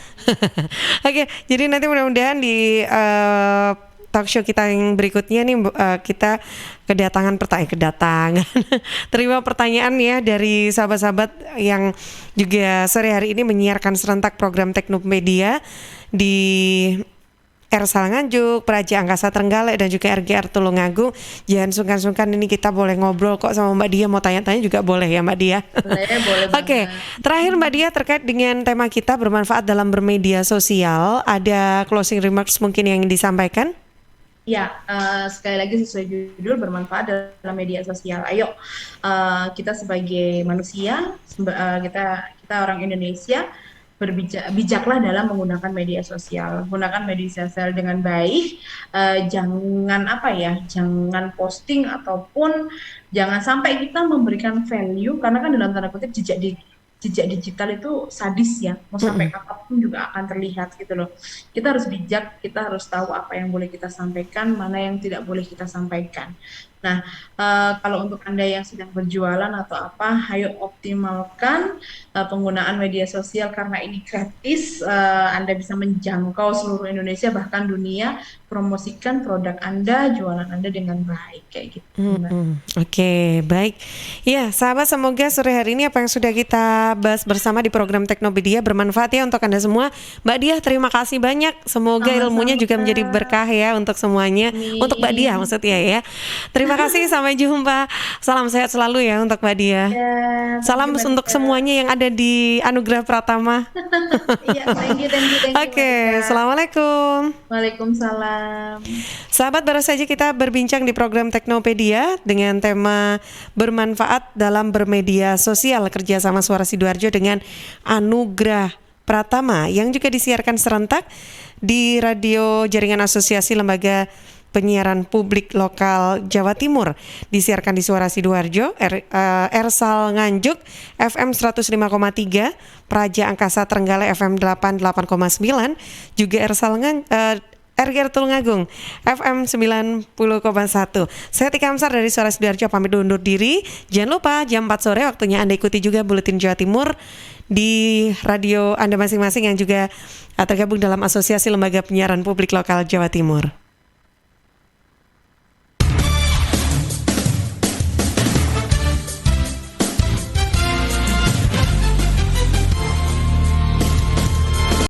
Oke, jadi nanti mudah-mudahan di talk show kita yang berikutnya nih kita kedatangan terima pertanyaan ya dari sahabat-sahabat yang juga sore hari ini menyiarkan serentak program Teknopedia di R Salanganjuk, Praja Angkasa Trenggalek dan juga RGR Tulungagung. Jangan sungkan-sungkan, ini kita boleh ngobrol kok sama Mbak Dia, mau tanya-tanya juga boleh ya Mbak Dia. Boleh. Oke, terakhir Mbak Dia terkait dengan tema kita bermanfaat dalam bermedia sosial, ada closing remarks mungkin yang disampaikan? Ya, sekali lagi sesuai judul bermanfaat dalam media sosial. Ayo kita sebagai manusia, kita orang Indonesia, bijaklah dalam menggunakan media sosial. Gunakan media sosial dengan baik. Jangan posting ataupun jangan sampai kita memberikan value, karena kan dalam tanda kutip jejak digital itu sadis ya, mau sampai kapanpun juga akan terlihat gitu loh. Kita harus bijak, kita harus tahu apa yang boleh kita sampaikan, mana yang tidak boleh kita sampaikan. Nah, kalau untuk Anda yang sedang berjualan atau apa, ayo optimalkan penggunaan media sosial karena ini gratis. Anda bisa menjangkau seluruh Indonesia bahkan dunia, promosikan produk Anda, jualan Anda dengan baik kayak gitu. Oke, baik. Ya, sahabat, semoga sore hari ini apa yang sudah kita bahas bersama di program Teknopedia bermanfaat ya untuk Anda semua. Mbak Diah, terima kasih banyak. Semoga ilmunya juga menjadi berkah ya untuk semuanya. Untuk Mbak Diah maksudnya ya. Terima kasih, sampai jumpa. Salam sehat selalu ya untuk Mbak Diah. Salam untuk semuanya yang ada di Anugerah Pratama. Thank you. Oke, Assalamualaikum. Waalaikumsalam. Sahabat, baru saja kita berbincang di program Teknopedia dengan tema bermanfaat dalam bermedia sosial, kerjasama Suara Sidoarjo dengan Anugerah Pratama yang juga disiarkan serentak di radio jaringan Asosiasi Lembaga Penyiaran Publik Lokal Jawa Timur, disiarkan di Suara Sidoarjo, Ersal Nganjuk FM 105,3, Praja Angkasa Trenggalek FM 88,9, juga Ersal RGR Tulungagung FM 90,1. Saya Tika Amsar dari Suara Sidoarjo pamit undur diri. Jangan lupa jam 4 sore waktunya Anda ikuti juga Buletin Jawa Timur di radio Anda masing-masing yang juga tergabung dalam Asosiasi Lembaga Penyiaran Publik Lokal Jawa Timur.